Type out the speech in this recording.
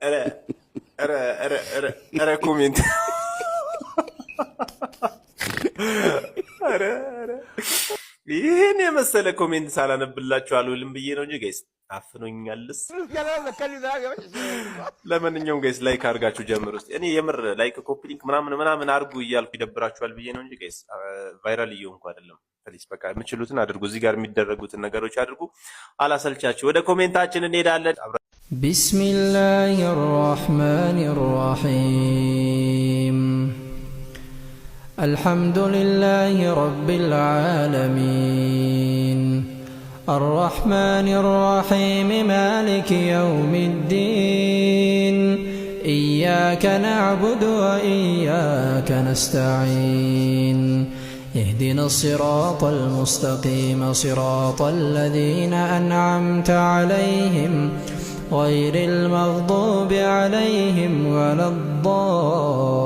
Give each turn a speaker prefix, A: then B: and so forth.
A: ኧረ ኮሜንት ኧረ ይህን የመሰለ ኮሜንት ሳላነብላችሁ አልውልም ብዬ ነው እንጂ ጋይስ አፍኖኛልስ። ለማንኛውም ጋይስ ላይክ አድርጋችሁ ጀምሩ እስቲ። እኔ የምር ላይክ ኮፒ ሊንክ ምናምን አድርጉ እያልኩ ይደብራችኋል ብዬ ነው እንጂ ጋይስ ቫይራል እየሆንኩ አይደለም። ፕሊስ በቃ የምችሉትን አድርጉ። እዚህ ጋር የሚደረጉትን ነገሮች አድርጉ። አላሰልቻችሁ። ወደ ኮሜንታችን እንሄዳለን።
B: ቢስሚላሂ ራህማኒ ራሂም አልሐምዱሊላሂ ረቢል ዓለሚን الرحمن الرحيم مالك يوم الدين إياك نعبد وإياك نستعين اهدنا الصراط المستقيم صراط الذين أنعمت عليهم غير المغضوب عليهم ولا الضالين